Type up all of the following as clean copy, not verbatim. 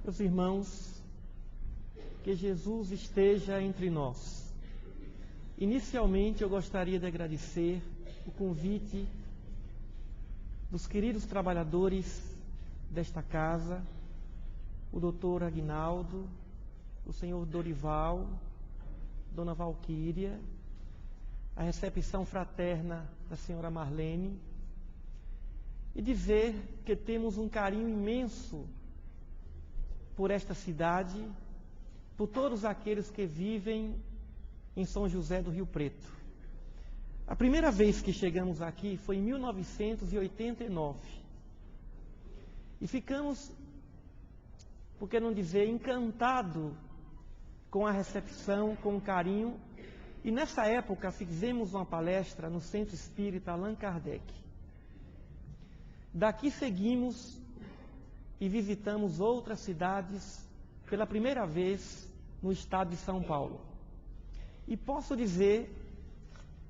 Meus irmãos, que Jesus esteja entre nós. Inicialmente eu gostaria de agradecer o convite dos queridos trabalhadores desta casa, o doutor Aguinaldo, o senhor Dorival, dona Valquíria, a recepção fraterna da senhora Marlene, e dizer que temos um carinho imenso por esta cidade, por todos aqueles que vivem em São José do Rio Preto. A primeira vez que chegamos aqui foi em 1989. E ficamos, por que não dizer, encantados com a recepção, com o carinho. E nessa época fizemos uma palestra no Centro Espírita Allan Kardec. Daqui seguimos e visitamos outras cidades pela primeira vez no estado de São Paulo. E posso dizer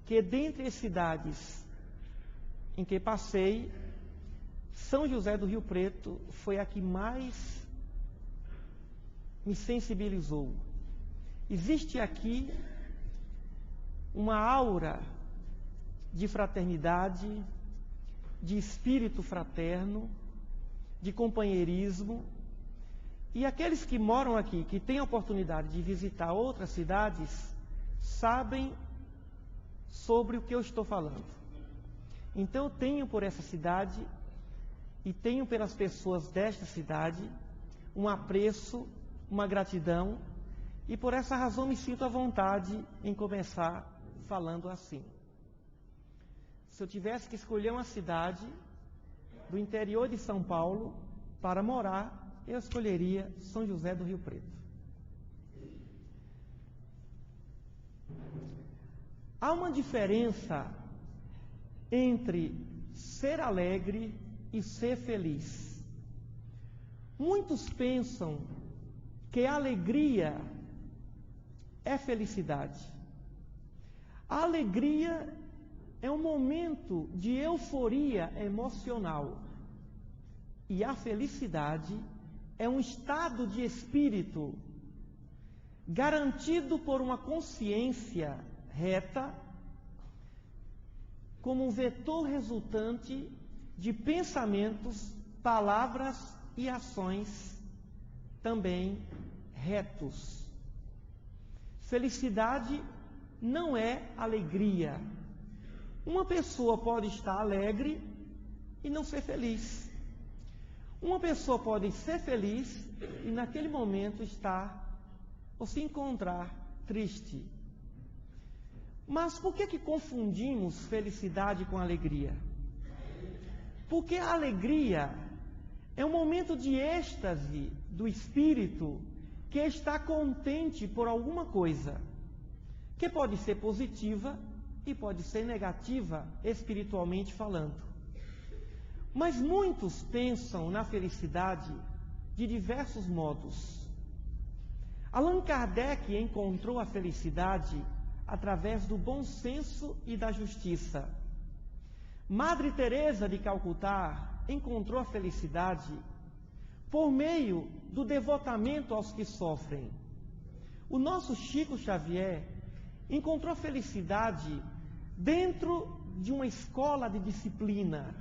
que dentre as cidades em que passei, São José do Rio Preto foi a que mais me sensibilizou. Existe aqui uma aura de fraternidade, de espírito fraterno, de companheirismo, e aqueles que moram aqui, que têm a oportunidade de visitar outras cidades, sabem sobre o que eu estou falando. Então eu tenho por essa cidade e tenho pelas pessoas desta cidade um apreço, uma gratidão, e por essa razão me sinto à vontade em começar falando assim. Se eu tivesse que escolher uma cidade do interior de São Paulo para morar, eu escolheria São José do Rio Preto. Há uma diferença entre ser alegre e ser feliz. Muitos pensam que a alegria é felicidade. A alegria é um momento de euforia emocional. E a felicidade é um estado de espírito garantido por uma consciência reta, como um vetor resultante de pensamentos, palavras e ações também retos. Felicidade não é alegria. Uma pessoa pode estar alegre e não ser feliz. Uma pessoa pode ser feliz e naquele momento estar ou se encontrar triste. Mas por que confundimos felicidade com alegria? Porque a alegria é um momento de êxtase do espírito que está contente por alguma coisa, que pode ser positiva e pode ser negativa, espiritualmente falando. Mas muitos pensam na felicidade de diversos modos. Allan Kardec encontrou a felicidade através do bom senso e da justiça. Madre Teresa de Calcutá encontrou a felicidade por meio do devotamento aos que sofrem. O nosso Chico Xavier encontrou a felicidade dentro de uma escola de disciplina.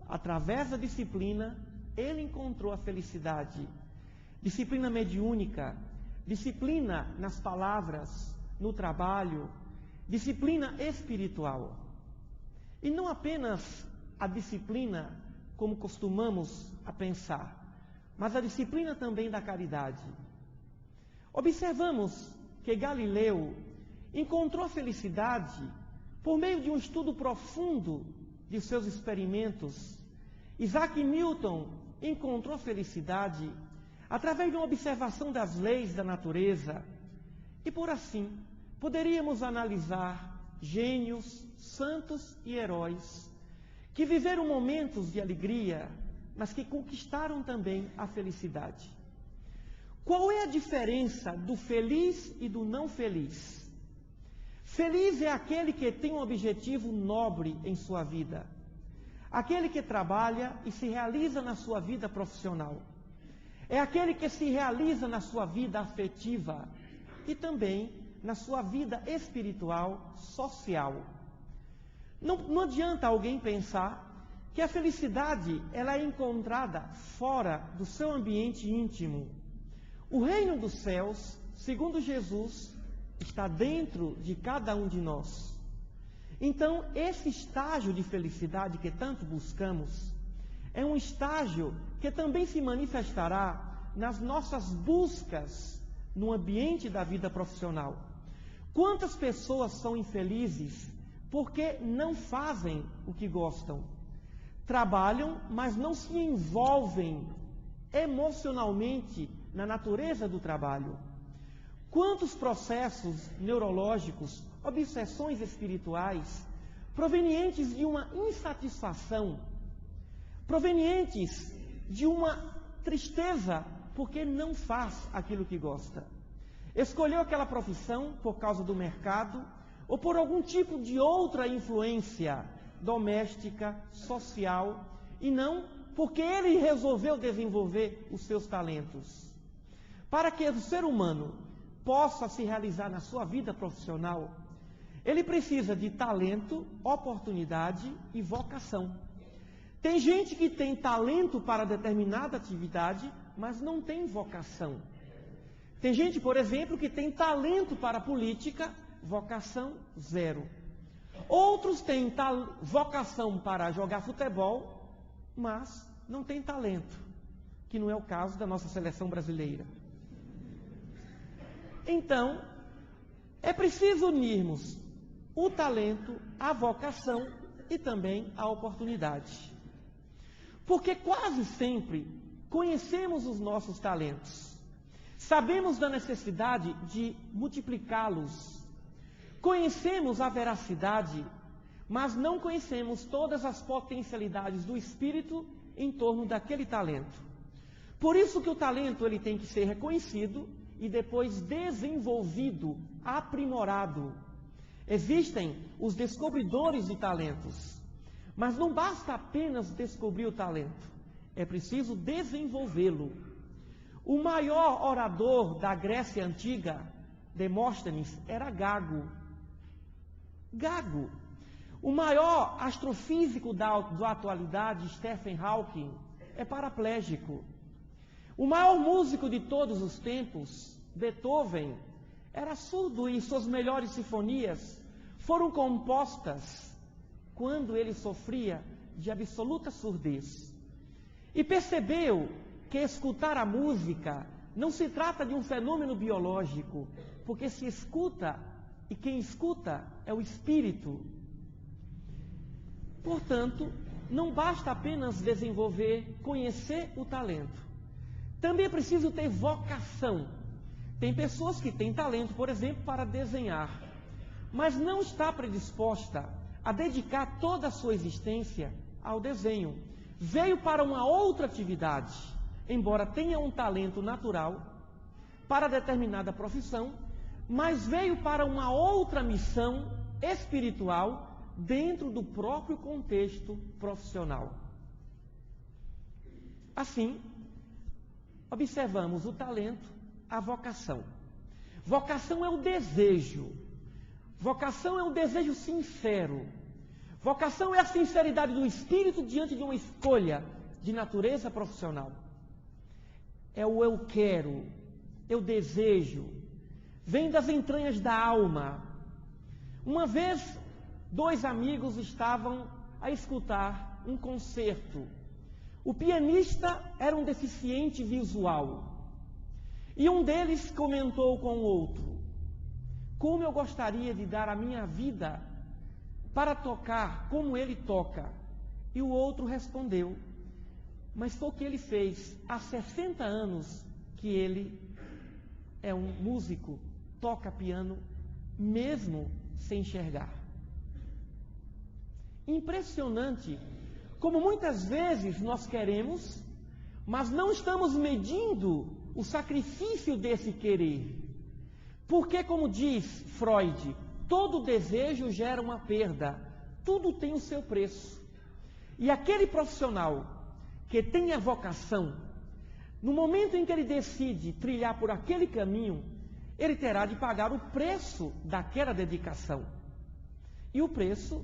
Através da disciplina, ele encontrou a felicidade. Disciplina mediúnica, disciplina nas palavras, no trabalho, disciplina espiritual. E não apenas a disciplina como costumamos a pensar, mas a disciplina também da caridade. Observamos que Galileu encontrou a felicidade por meio de um estudo profundo de seus experimentos. Isaac Newton encontrou a felicidade através de uma observação das leis da natureza. E por assim, poderíamos analisar gênios, santos e heróis que viveram momentos de alegria, mas que conquistaram também a felicidade. Qual é a diferença do feliz e do não feliz? Feliz é aquele que tem um objetivo nobre em sua vida, aquele que trabalha e se realiza na sua vida profissional. É aquele que se realiza na sua vida afetiva e também na sua vida espiritual, social. Não adianta alguém pensar que a felicidade ela é encontrada fora do seu ambiente íntimo. O reino dos céus, segundo Jesus, está dentro de cada um de nós. Então, esse estágio de felicidade que tanto buscamos, é um estágio que também se manifestará nas nossas buscas no ambiente da vida profissional. Quantas pessoas são infelizes porque não fazem o que gostam? Trabalham, mas não se envolvem emocionalmente na natureza do trabalho. Quantos processos neurológicos, obsessões espirituais, provenientes de uma insatisfação, provenientes de uma tristeza, porque não faz aquilo que gosta. Escolheu aquela profissão por causa do mercado, ou por algum tipo de outra influência doméstica, social, e não porque ele resolveu desenvolver os seus talentos. Para que o ser humano possa se realizar na sua vida profissional, ele precisa de talento, oportunidade e vocação. Tem gente que tem talento para determinada atividade, mas não tem vocação. Tem gente, por exemplo, que tem talento para a política, vocação zero. Outros têm vocação para jogar futebol, mas não tem talento, que não é o caso da nossa seleção brasileira. Então, é preciso unirmos o talento, a vocação e também a oportunidade. Porque quase sempre conhecemos os nossos talentos, sabemos da necessidade de multiplicá-los, conhecemos a veracidade, mas não conhecemos todas as potencialidades do espírito em torno daquele talento. Por isso que o talento ele tem que ser reconhecido e depois desenvolvido, aprimorado. Existem os descobridores de talentos, mas não basta apenas descobrir o talento, é preciso desenvolvê-lo. O maior orador da Grécia Antiga, Demóstenes, era Gago. O maior astrofísico da atualidade, Stephen Hawking, é paraplégico. O maior músico de todos os tempos, Beethoven, era surdo e suas melhores sinfonias foram compostas quando ele sofria de absoluta surdez. E percebeu que escutar a música não se trata de um fenômeno biológico, porque se escuta, e quem escuta é o espírito. Portanto, não basta apenas desenvolver, conhecer o talento. Também é preciso ter vocação. Tem pessoas que têm talento, por exemplo, para desenhar, mas não está predisposta a dedicar toda a sua existência ao desenho. Veio para uma outra atividade, embora tenha um talento natural para determinada profissão, mas veio para uma outra missão espiritual dentro do próprio contexto profissional. Assim, observamos o talento, a vocação. Vocação é o desejo. Vocação é um desejo sincero. Vocação é a sinceridade do espírito diante de uma escolha de natureza profissional. É o eu quero, eu desejo. Vem das entranhas da alma. Uma vez, 2 amigos estavam a escutar um concerto. O pianista era um deficiente visual. E um deles comentou com o outro: como eu gostaria de dar a minha vida para tocar como ele toca. E o outro respondeu: mas foi o que ele fez há 60 anos que ele é um músico, toca piano, mesmo sem enxergar. Impressionante como muitas vezes nós queremos, mas não estamos medindo o sacrifício desse querer. Porque, como diz Freud, todo desejo gera uma perda, tudo tem o seu preço. E aquele profissional que tem a vocação, no momento em que ele decide trilhar por aquele caminho, ele terá de pagar o preço daquela dedicação. E o preço,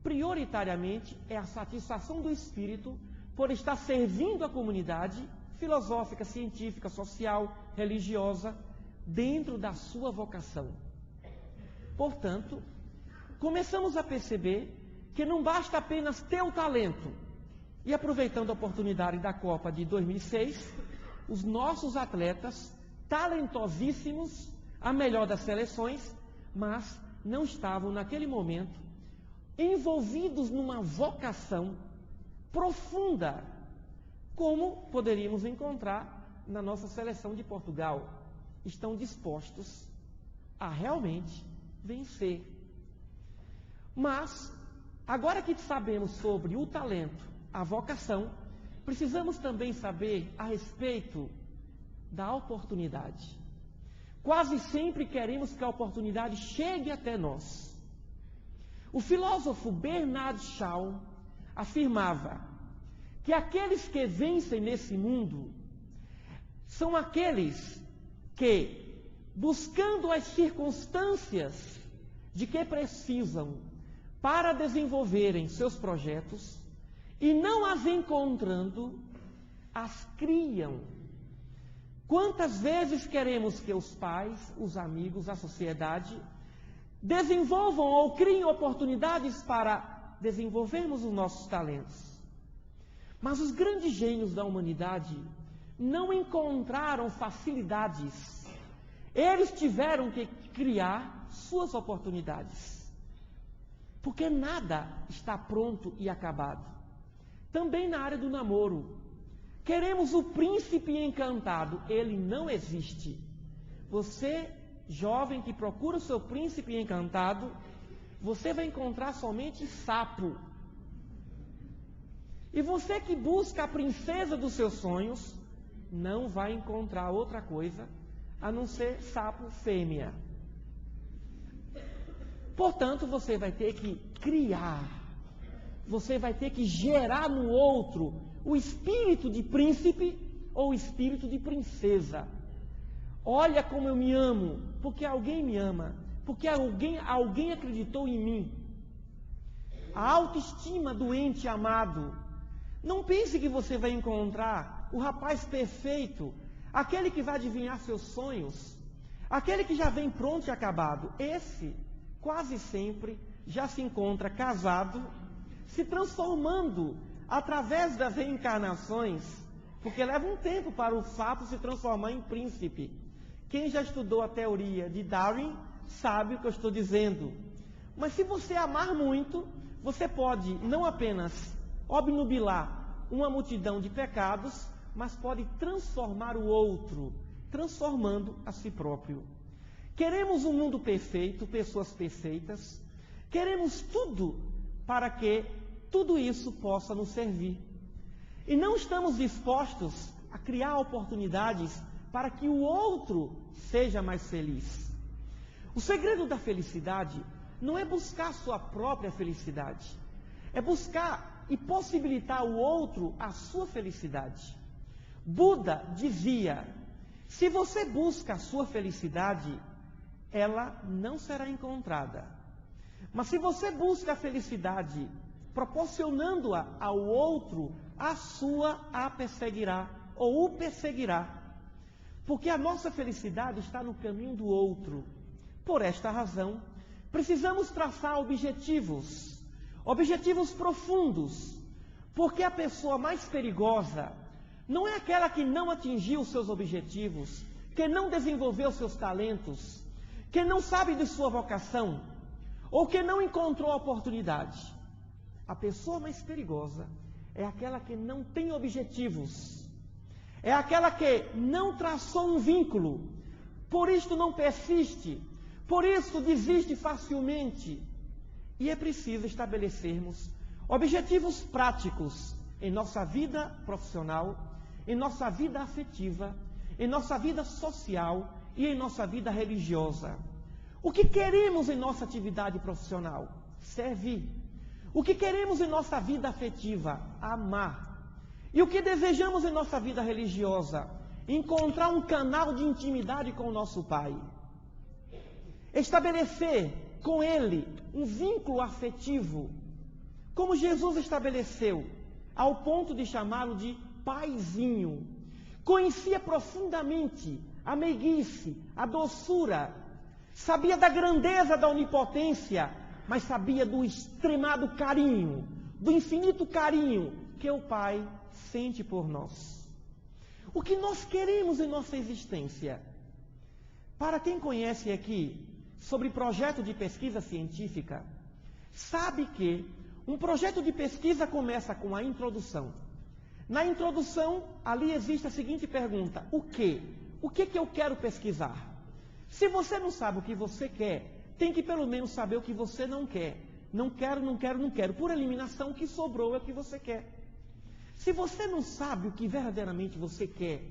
prioritariamente, é a satisfação do espírito por estar servindo a comunidade filosófica, científica, social, religiosa, dentro da sua vocação. Portanto, começamos a perceber que não basta apenas ter o talento. E aproveitando a oportunidade da Copa de 2006, os nossos atletas, talentosíssimos, a melhor das seleções, mas não estavam naquele momento envolvidos numa vocação profunda, como poderíamos encontrar na nossa seleção de Portugal. Estão dispostos a realmente vencer. Mas, agora que sabemos sobre o talento, a vocação, precisamos também saber a respeito da oportunidade. Quase sempre queremos que a oportunidade chegue até nós. O filósofo Bernard Shaw afirmava que aqueles que vencem nesse mundo são aqueles que, buscando as circunstâncias de que precisam para desenvolverem seus projetos, e não as encontrando, as criam. Quantas vezes queremos que os pais, os amigos, a sociedade desenvolvam ou criem oportunidades para desenvolvermos os nossos talentos? Mas os grandes gênios da humanidade não encontraram facilidades. Eles tiveram que criar suas oportunidades. Porque nada está pronto e acabado. Também na área do namoro. Queremos o príncipe encantado. Ele não existe. Você, jovem que procura o seu príncipe encantado, você vai encontrar somente sapo. E você que busca a princesa dos seus sonhos, não vai encontrar outra coisa a não ser sapo fêmea. Portanto, você vai ter que criar. Você vai ter que gerar no outro o espírito de príncipe ou o espírito de princesa. Olha como eu me amo, porque alguém me ama, porque alguém acreditou em mim. A autoestima do ente amado. Não pense que você vai encontrar o rapaz perfeito, aquele que vai adivinhar seus sonhos, aquele que já vem pronto e acabado. Esse, quase sempre, já se encontra casado, se transformando através das reencarnações, porque leva um tempo para o sapo se transformar em príncipe. Quem já estudou a teoria de Darwin sabe o que eu estou dizendo. Mas se você amar muito, você pode não apenas obnubilar uma multidão de pecados, mas pode transformar o outro, transformando a si próprio. Queremos um mundo perfeito, pessoas perfeitas, queremos tudo para que tudo isso possa nos servir. E não estamos dispostos a criar oportunidades para que o outro seja mais feliz. O segredo da felicidade não é buscar sua própria felicidade, é buscar e possibilitar o outro a sua felicidade. Buda dizia: se você busca a sua felicidade, ela não será encontrada. Mas se você busca a felicidade, proporcionando-a ao outro, a sua a perseguirá, ou o perseguirá. Porque a nossa felicidade está no caminho do outro. Por esta razão, precisamos traçar objetivos profundos. Porque a pessoa mais perigosa não é aquela que não atingiu os seus objetivos, que não desenvolveu seus talentos, que não sabe de sua vocação, ou que não encontrou a oportunidade. A pessoa mais perigosa é aquela que não tem objetivos, é aquela que não traçou um vínculo, por isso não persiste, por isso desiste facilmente. E é preciso estabelecermos objetivos práticos em nossa vida profissional, em nossa vida afetiva, em nossa vida social e em nossa vida religiosa. O que queremos em nossa atividade profissional? Servir. O que queremos em nossa vida afetiva? Amar. E o que desejamos em nossa vida religiosa? Encontrar um canal de intimidade com o nosso Pai. Estabelecer com Ele um vínculo afetivo, como Jesus estabeleceu, ao ponto de chamá-lo de Paizinho. Conhecia profundamente a meiguice, a doçura, sabia da grandeza da onipotência, mas sabia do extremado carinho, do infinito carinho que o Pai sente por nós. O que nós queremos em nossa existência? Para quem conhece aqui sobre projeto de pesquisa científica, sabe que um projeto de pesquisa começa com a introdução. Na introdução, ali existe a seguinte pergunta: o quê? O que eu quero pesquisar? Se você não sabe o que você quer, tem que pelo menos saber o que você não quer. Não quero, não quero, não quero. Por eliminação, o que sobrou é o que você quer. Se você não sabe o que verdadeiramente você quer,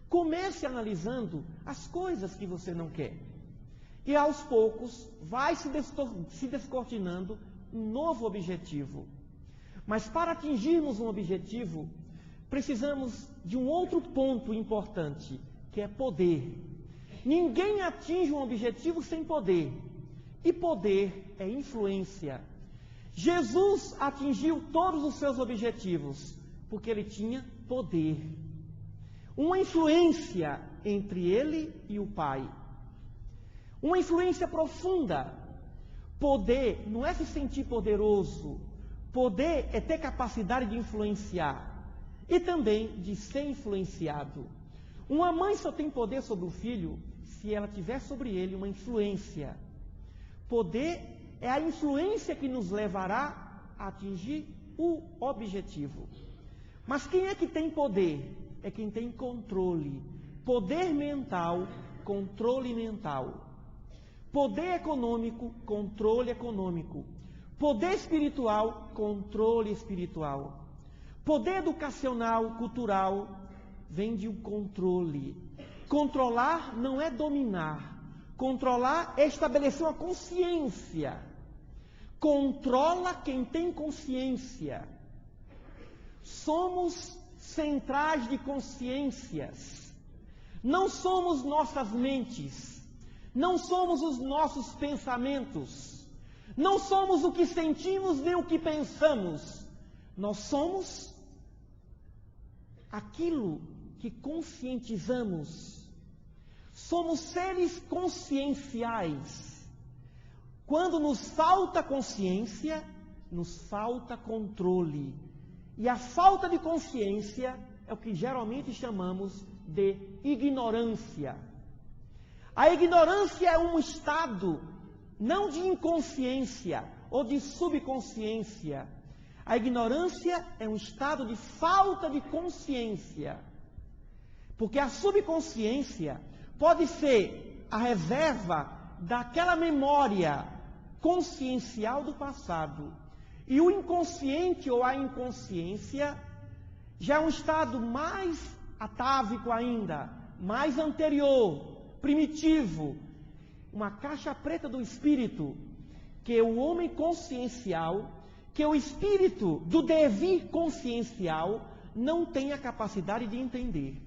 comece analisando as coisas que você não quer. E aos poucos vai se descortinando um novo objetivo. Mas para atingirmos um objetivo, precisamos de um outro ponto importante, que é poder. Ninguém atinge um objetivo sem poder. E poder é influência. Jesus atingiu todos os seus objetivos, porque ele tinha poder. Uma influência entre ele e o Pai. Uma influência profunda. Poder não é se sentir poderoso. Poder é ter capacidade de influenciar. E também de ser influenciado. Uma mãe só tem poder sobre o filho se ela tiver sobre ele uma influência. Poder é a influência que nos levará a atingir o objetivo. Mas quem é que tem poder? É quem tem controle. Poder mental, controle mental. Poder econômico, controle econômico. Poder espiritual, controle espiritual. Poder educacional, cultural, vem de um controle. Controlar não é dominar. Controlar é estabelecer uma consciência. Controla quem tem consciência. Somos centrais de consciências. Não somos nossas mentes. Não somos os nossos pensamentos. Não somos o que sentimos nem o que pensamos. Nós somos aquilo que conscientizamos. Somos seres conscienciais. Quando nos falta consciência, nos falta controle. E a falta de consciência é o que geralmente chamamos de ignorância. A ignorância é um estado, não de inconsciência ou de subconsciência. A ignorância é um estado de falta de consciência. Porque a subconsciência pode ser a reserva daquela memória consciencial do passado. E o inconsciente ou a inconsciência já é um estado mais atávico ainda, mais anterior, primitivo, uma caixa preta do espírito, que o homem consciencial, que o espírito do devir consciencial não tem a capacidade de entender.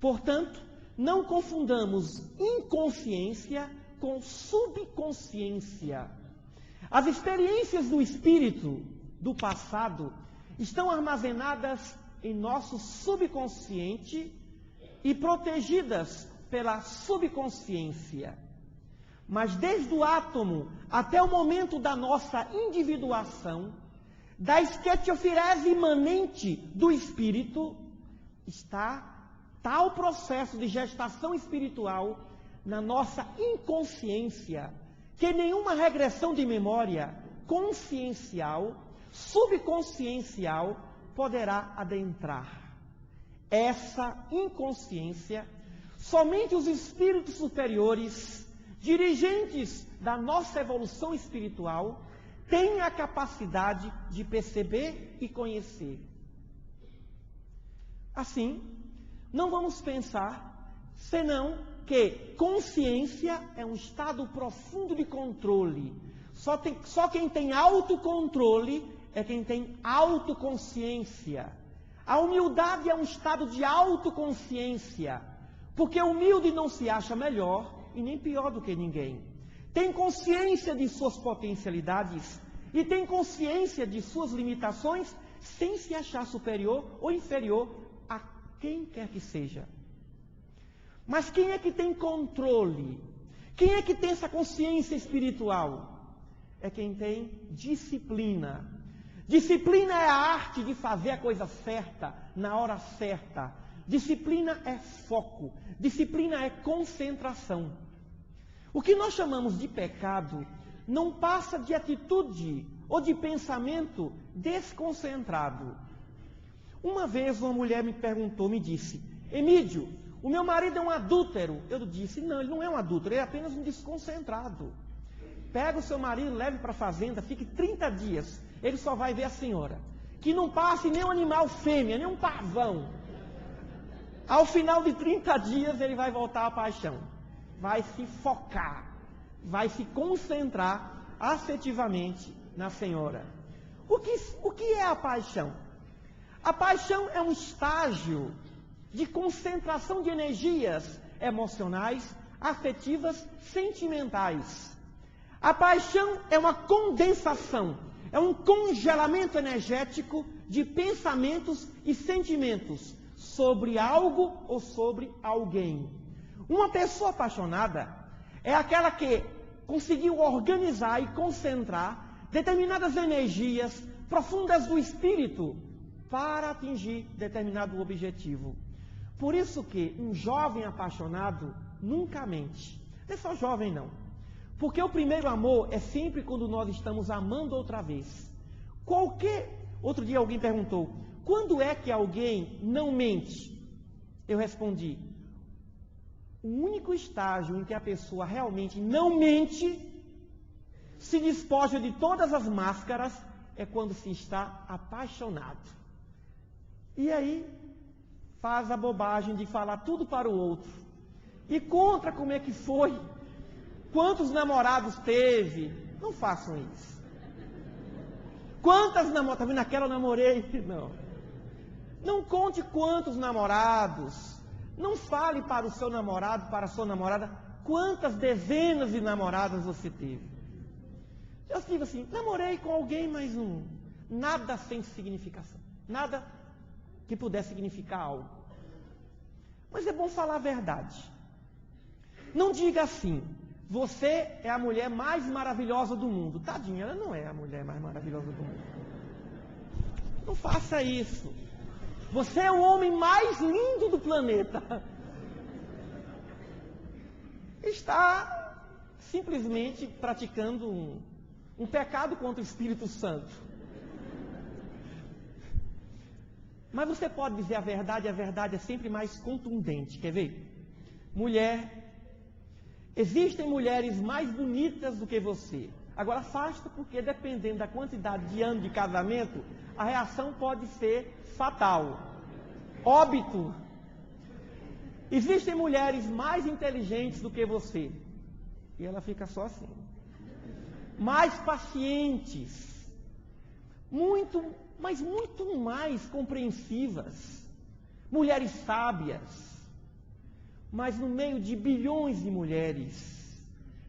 Portanto, não confundamos inconsciência com subconsciência. As experiências do espírito do passado estão armazenadas em nosso subconsciente e protegidas pela subconsciência. Mas desde o átomo até o momento da nossa individuação, da esquetiofirese imanente do espírito, está tal processo de gestação espiritual na nossa inconsciência, que nenhuma regressão de memória consciencial, subconsciencial, poderá adentrar. Essa inconsciência, somente os espíritos superiores, dirigentes da nossa evolução espiritual, têm a capacidade de perceber e conhecer. Assim, não vamos pensar senão que consciência é um estado profundo de controle. Só quem tem autocontrole é quem tem autoconsciência. A humildade é um estado de autoconsciência, porque humilde não se acha melhor e nem pior do que ninguém. Tem consciência de suas potencialidades e tem consciência de suas limitações, sem se achar superior ou inferior a quem quer que seja. Mas quem é que tem controle? Quem é que tem essa consciência espiritual? É quem tem disciplina. Disciplina é a arte de fazer a coisa certa, na hora certa. Disciplina é foco. Disciplina é concentração. O que nós chamamos de pecado não passa de atitude ou de pensamento desconcentrado. Uma vez uma mulher me perguntou, me disse: Emídio, o meu marido é um adúltero. Eu disse: não, ele não é um adúltero, ele é apenas um desconcentrado. Pega o seu marido, leve para a fazenda, fique 30 dias, ele só vai ver a senhora. Que não passe nem um animal fêmea, nem um pavão. Ao final de 30 dias ele vai voltar à paixão. Vai se focar, vai se concentrar afetivamente na senhora. O que é a paixão? A paixão é um estágio de concentração de energias emocionais, afetivas, sentimentais. A paixão é uma condensação, é um congelamento energético de pensamentos e sentimentos sobre algo ou sobre alguém. Uma pessoa apaixonada é aquela que conseguiu organizar e concentrar determinadas energias profundas do espírito para atingir determinado objetivo. Por isso que um jovem apaixonado nunca mente. Não é só jovem não. Porque o primeiro amor é sempre quando nós estamos amando outra vez. Outro dia alguém perguntou: quando é que alguém não mente? Eu respondi: o único estágio em que a pessoa realmente não mente, se despoja de todas as máscaras, é quando se está apaixonado. E aí faz a bobagem de falar tudo para o outro. E conta como é que foi. Quantos namorados teve? Não façam isso. Quantas namoradas? Tá vendo aquela eu namorei? Não. Não conte quantos namorados. Não fale para o seu namorado, para a sua namorada, quantas dezenas de namoradas você teve. Eu digo assim: namorei com alguém, mas nada sem significação. Nada que pudesse significar algo. Mas é bom falar a verdade. Não diga assim: você é a mulher mais maravilhosa do mundo. Tadinha, ela não é a mulher mais maravilhosa do mundo. Não faça isso. Você é o homem mais lindo do planeta. Está simplesmente praticando um pecado contra o Espírito Santo. Mas você pode dizer a verdade é sempre mais contundente. Quer ver? Mulher, existem mulheres mais bonitas do que você. Agora afasta, porque dependendo da quantidade de anos de casamento, a reação pode ser fatal. Óbito. Existem mulheres mais inteligentes do que você. E ela fica só assim. Mais pacientes. Mas muito mais compreensivas. Mulheres sábias. Mas no meio de bilhões de mulheres,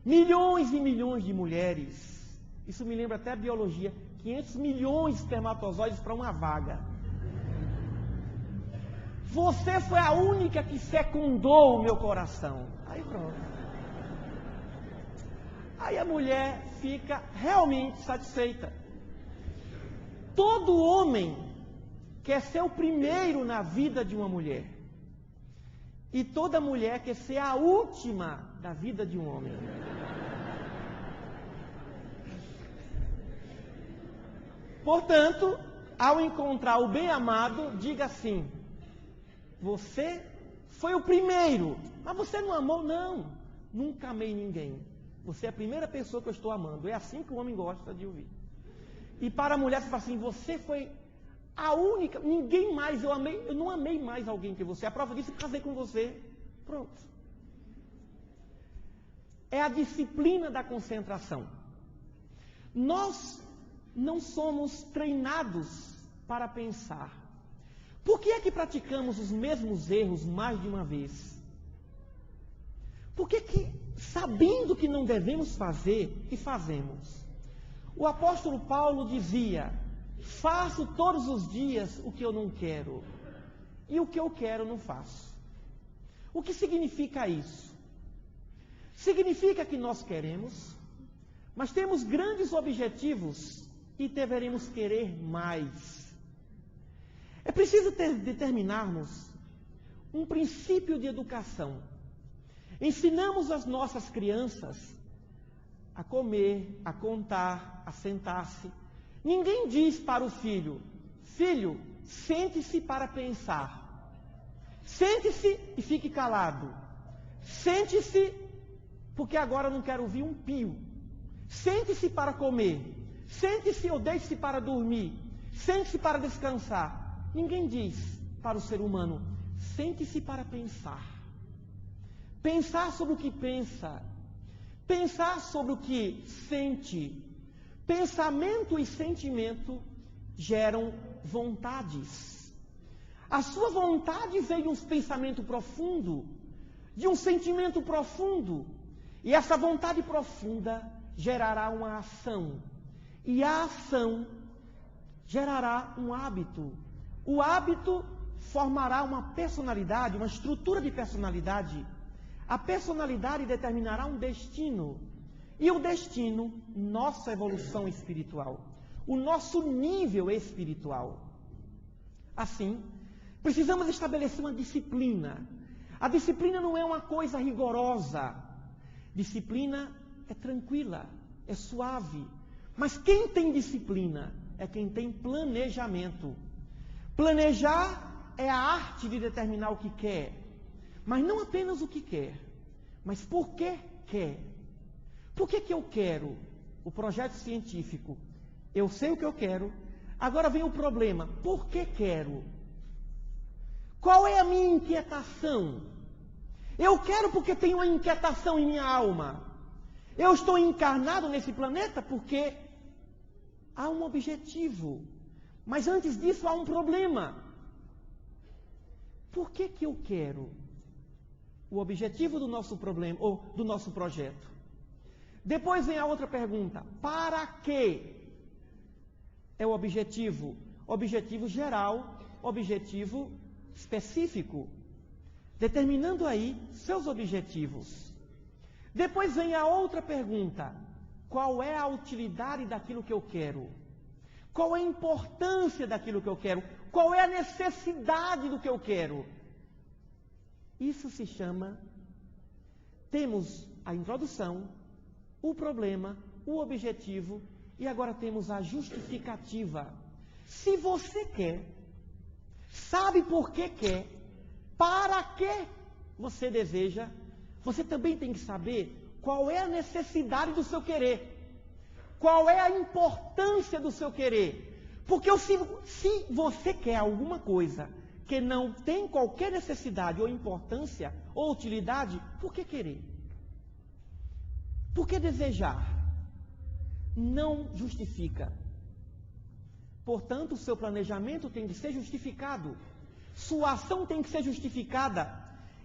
milhões e milhões de mulheres, isso me lembra até a biologia, 500 milhões de espermatozoides para uma vaga. Você foi a única que fecundou o meu coração. Aí pronto. Aí a mulher fica realmente satisfeita. Todo homem quer ser o primeiro na vida de uma mulher. E toda mulher quer ser a última da vida de um homem. Portanto, ao encontrar o bem-amado, diga assim: você foi o primeiro, mas você não amou? Não, nunca amei ninguém. Você é a primeira pessoa que eu estou amando. É assim que o homem gosta de ouvir. E para a mulher, você fala assim: você foi a única, ninguém mais eu amei, eu não amei mais alguém que você. A prova disso, eu casei com você. Pronto. É a disciplina da concentração. Nós não somos treinados para pensar. Por que é que praticamos os mesmos erros mais de uma vez? Por que que, sabendo que não devemos fazer, que fazemos? O apóstolo Paulo dizia: faço todos os dias o que eu não quero, e o que eu quero não faço. O que significa isso? Significa que nós queremos, mas temos grandes objetivos e deveremos querer mais. É preciso determinarmos um princípio de educação. Ensinamos as nossas crianças a comer, a contar, a sentar-se. Ninguém diz para o filho: filho, sente-se para pensar. Sente-se e fique calado. Sente-se porque agora não quero ouvir um pio. Sente-se para comer. Sente-se ou deixe-se para dormir. Sente-se para descansar. Ninguém diz para o ser humano: sente-se para pensar. Pensar sobre o que pensa. Pensar sobre o que sente. Pensamento e sentimento geram vontades. A sua vontade vem de um pensamento profundo, de um sentimento profundo. E essa vontade profunda gerará uma ação. E a ação gerará um hábito. O hábito formará uma personalidade, uma estrutura de personalidade. A personalidade determinará um destino. E o destino, nossa evolução espiritual. O nosso nível espiritual. Assim, precisamos estabelecer uma disciplina. A disciplina não é uma coisa rigorosa. Disciplina é tranquila, é suave. Mas quem tem disciplina é quem tem planejamento. Planejar é a arte de determinar o que quer. Mas não apenas o que quer, mas por que quer. Por que eu quero o projeto científico? Eu sei o que eu quero. Agora vem o problema. Por que quero? Qual é a minha inquietação? Eu quero porque tenho uma inquietação em minha alma. Eu estou encarnado nesse planeta porque há um objetivo. Mas antes disso há um problema. Por que eu quero? O objetivo do nosso problema, ou do nosso projeto. Depois vem a outra pergunta. Para quê? É o objetivo. Objetivo geral, objetivo específico. Determinando aí seus objetivos. Depois vem a outra pergunta. Qual é a utilidade daquilo que eu quero? Qual é a importância daquilo que eu quero? Qual é a necessidade do que eu quero? Isso se chama... Temos a introdução, o problema, o objetivo e agora temos a justificativa. Se você quer, sabe por que quer, para que você deseja, você também tem que saber qual é a necessidade do seu querer. Qual é a importância do seu querer? Porque se você quer alguma coisa que não tem qualquer necessidade ou importância ou utilidade, por que querer? Por que desejar? Não justifica. Portanto, o seu planejamento tem que ser justificado. Sua ação tem que ser justificada.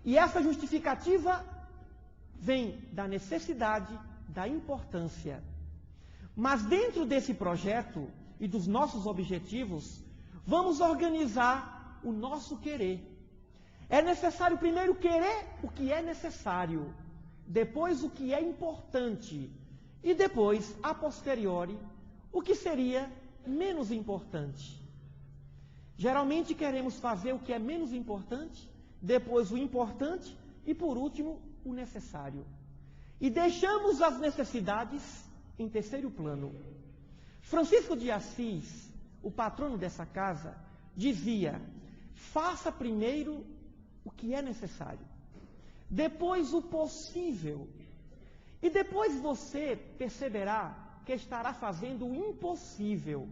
E essa justificativa vem da necessidade, da importância. Mas dentro desse projeto e dos nossos objetivos, vamos organizar o nosso querer. É necessário primeiro querer o que é necessário, depois o que é importante e depois, a posteriori, o que seria menos importante. Geralmente queremos fazer o que é menos importante, depois o importante e por último o necessário. E deixamos as necessidades em terceiro plano. Francisco de Assis, o patrono dessa casa, dizia: faça primeiro o que é necessário, depois o possível, e depois você perceberá que estará fazendo o impossível.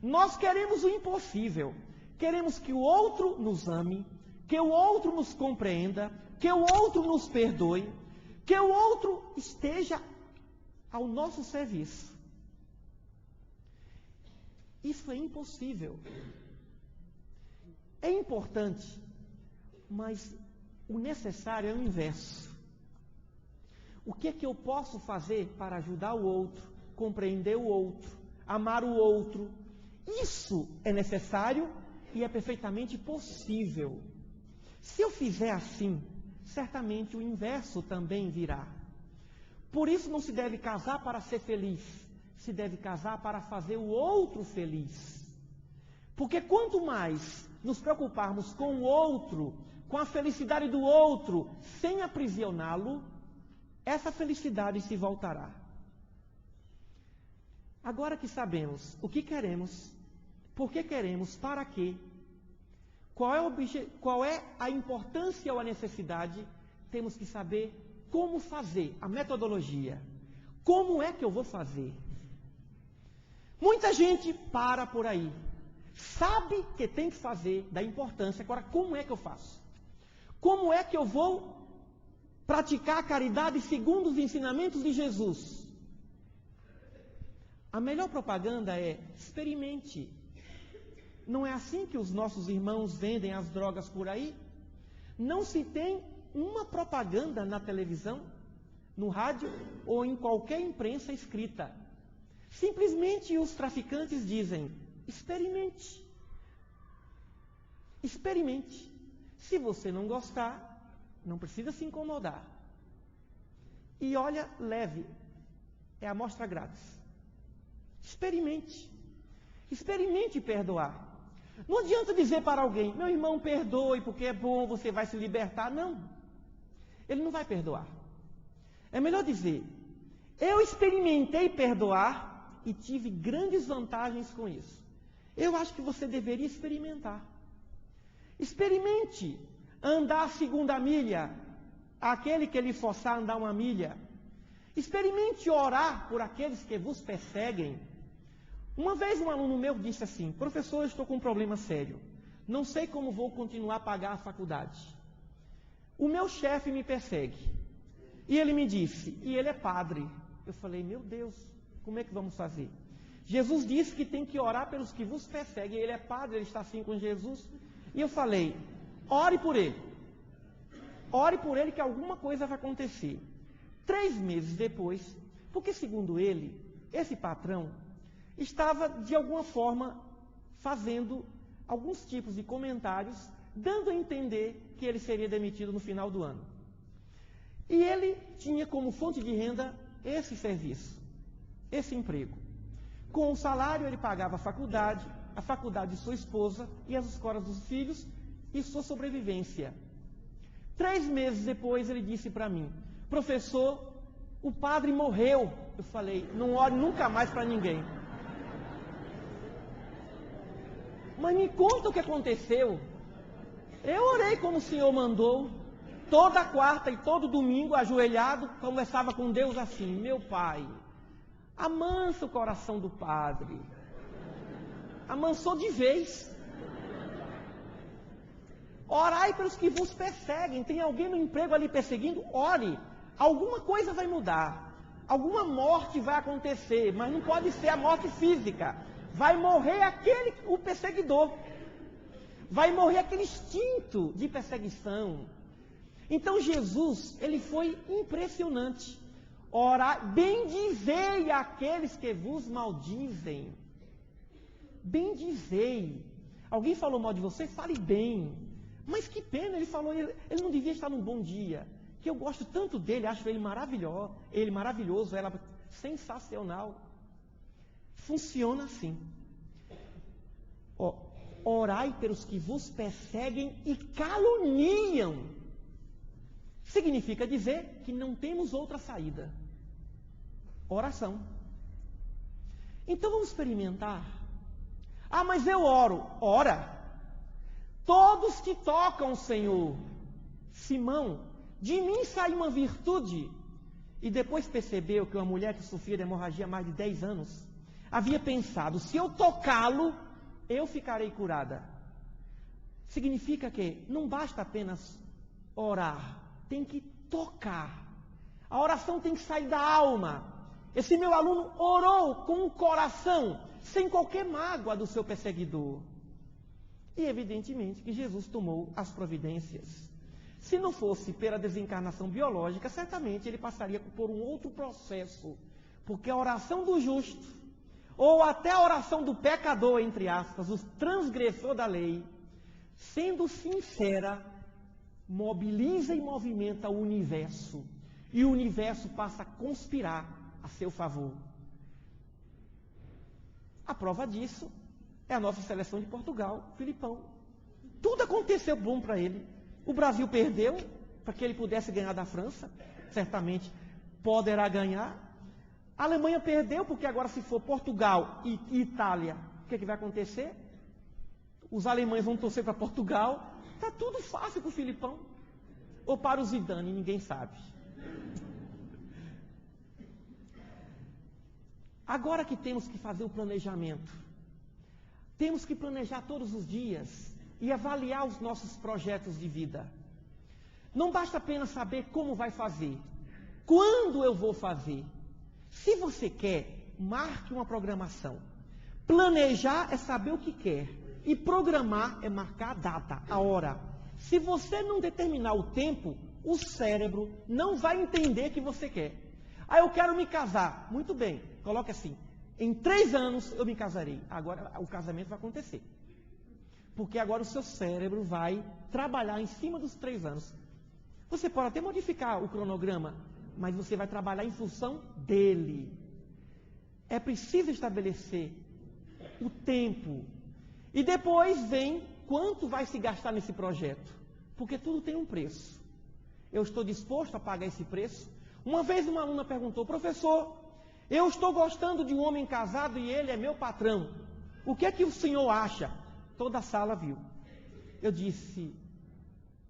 Nós queremos o impossível, queremos que o outro nos ame, que o outro nos compreenda, que o outro nos perdoe, que o outro esteja ao nosso serviço. Isso é impossível. é importante, mas o necessário é o inverso. O que é que eu posso fazer para ajudar o outro, compreender o outro, amar o outro? Isso é necessário e é perfeitamente possível. Se eu fizer assim, certamente o inverso também virá. Por isso não se deve casar para ser feliz, se deve casar para fazer o outro feliz. Porque quanto mais nos preocuparmos com o outro, com a felicidade do outro, sem aprisioná-lo, essa felicidade se voltará. Agora que sabemos o que queremos, por que queremos, para quê, qual é a importância ou a necessidade, temos que saber como fazer, a metodologia. Como é que eu vou fazer? Muita gente para por aí, sabe que tem que fazer, da importância, agora como é que eu faço? Como é que eu vou praticar a caridade segundo os ensinamentos de Jesus? A melhor propaganda é: experimente. Não é assim que os nossos irmãos vendem as drogas por aí? Não se tem uma propaganda na televisão, no rádio ou em qualquer imprensa escrita. Simplesmente os traficantes dizem: experimente. Experimente. Se você não gostar, não precisa se incomodar. E olha, leve. É a amostra grátis. Experimente. Experimente perdoar. Não adianta dizer para alguém: meu irmão, perdoe, porque é bom, você vai se libertar. Não. Ele não vai perdoar. É melhor dizer: eu experimentei perdoar e tive grandes vantagens com isso. Eu acho que você deveria experimentar. Experimente andar a segunda milha, aquele que lhe forçar a andar uma milha. Experimente orar por aqueles que vos perseguem. Uma vez um aluno meu disse assim: professor, eu estou com um problema sério. Não sei como vou continuar a pagar a faculdade. O meu chefe me persegue. E ele me disse: e ele é padre. Eu falei: meu Deus, como é que vamos fazer? Jesus disse que tem que orar pelos que vos perseguem. Ele é padre, ele está assim com Jesus. E eu falei: ore por ele. Ore por ele que alguma coisa vai acontecer. 3 meses depois, porque segundo ele, esse patrão estava de alguma forma fazendo alguns tipos de comentários, dando a entender que ele seria demitido no final do ano. E ele tinha como fonte de renda esse serviço, esse emprego. Com o salário ele pagava a faculdade de sua esposa e as escolas dos filhos e sua sobrevivência. 3 meses depois ele disse para mim: professor, o padre morreu. Eu falei: não ore nunca mais para ninguém. Mas me conta o que aconteceu. Eu orei como o Senhor mandou. Toda quarta e todo domingo, ajoelhado, conversava com Deus assim: meu Pai, amansa o coração do padre. Amansou de vez. Orai pelos que vos perseguem. Tem alguém no emprego ali perseguindo? Ore. Alguma coisa vai mudar. Alguma morte vai acontecer, mas não pode ser a morte física. Vai morrer o perseguidor. Vai morrer aquele instinto de perseguição. Então Jesus, ele foi impressionante. Orar, bendizei aqueles que vos maldizem. Bendizei. Alguém falou mal de você? Fale bem. Mas que pena, ele falou, ele não devia estar num bom dia. Que eu gosto tanto dele, acho ele maravilhoso, ela sensacional. Funciona assim. Orai pelos que vos perseguem e caluniam. Significa dizer que não temos outra saída. Oração. Então vamos experimentar. Ah, mas eu oro. Ora. Todos que tocam o Senhor. Simão, de mim saiu uma virtude. E depois percebeu que uma mulher que sofria de hemorragia há mais de 10 anos, havia pensado: se eu tocá-lo, eu ficarei curada. Significa que não basta apenas orar. Tem que tocar. A oração tem que sair da alma. Esse meu aluno orou com o coração, sem qualquer mágoa do seu perseguidor. E evidentemente que Jesus tomou as providências. Se não fosse pela desencarnação biológica, certamente ele passaria por um outro processo. Porque a oração do justo, ou até a oração do pecador, entre aspas, o transgressor da lei, sendo sincera, mobiliza e movimenta o universo. E o universo passa a conspirar a seu favor. A prova disso é a nossa seleção de Portugal, Filipão. Tudo aconteceu bom para ele. O Brasil perdeu para que ele pudesse ganhar da França. Certamente poderá ganhar. A Alemanha perdeu porque agora se for Portugal e Itália, o que vai acontecer? Os alemães vão torcer para Portugal. Está tudo fácil para o Filipão. Ou para o Zidane, ninguém sabe. Agora que temos que fazer o planejamento, temos que planejar todos os dias e avaliar os nossos projetos de vida. Não basta apenas saber como vai fazer, quando eu vou fazer. Se você quer, marque uma programação. Planejar é saber o que quer e programar é marcar a data, a hora. Se você não determinar o tempo, o cérebro não vai entender que você quer. Ah, eu quero me casar. Muito bem, coloque assim. Em 3 anos eu me casarei. Agora o casamento vai acontecer. Porque agora o seu cérebro vai trabalhar em cima dos 3 anos. Você pode até modificar o cronograma, mas você vai trabalhar em função dele. É preciso estabelecer o tempo. E depois vem quanto vai se gastar nesse projeto. Porque tudo tem um preço. Eu estou disposto a pagar esse preço? Uma vez uma aluna perguntou, professor, eu estou gostando de um homem casado e ele é meu patrão. O que é que o senhor acha? Toda a sala viu. Eu disse,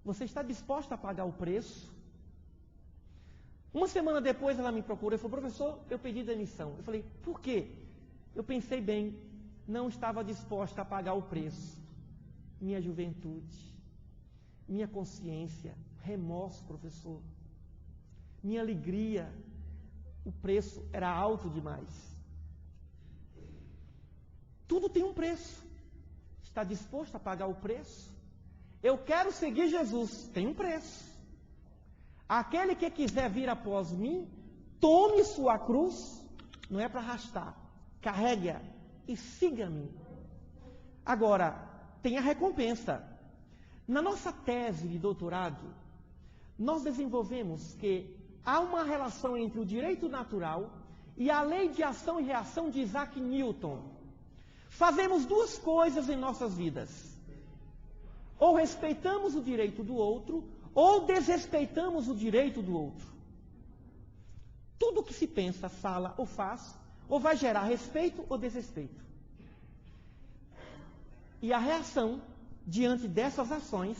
você está disposto a pagar o preço? Uma semana depois ela me procurou e falou, professor, eu pedi demissão. Eu falei, por quê? Eu pensei bem, não estava disposta a pagar o preço. Minha juventude, minha consciência, remorso, professor. Minha alegria, o preço era alto demais. Tudo tem um preço. Está disposto a pagar o preço? Eu quero seguir Jesus, tem um preço. Aquele que quiser vir após mim, tome sua cruz, não é para arrastar, carregue-a e siga-me. Agora, tem a recompensa. Na nossa tese de doutorado, nós desenvolvemos que há uma relação entre o direito natural e a lei de ação e reação de Isaac Newton. Fazemos 2 coisas em nossas vidas. Ou respeitamos o direito do outro, ou desrespeitamos o direito do outro. Tudo que se pensa, fala ou faz, ou vai gerar respeito ou desrespeito. E a reação diante dessas ações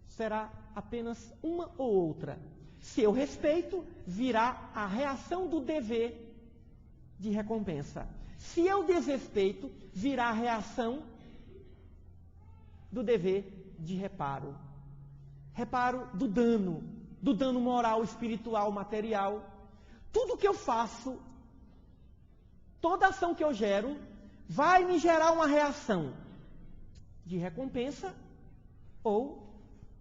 será apenas uma ou outra. Se eu respeito, virá a reação do dever de recompensa. Se eu desrespeito, virá a reação do dever de reparo. Reparo do dano moral, espiritual, material. Tudo que eu faço, toda ação que eu gero, vai me gerar uma reação de recompensa ou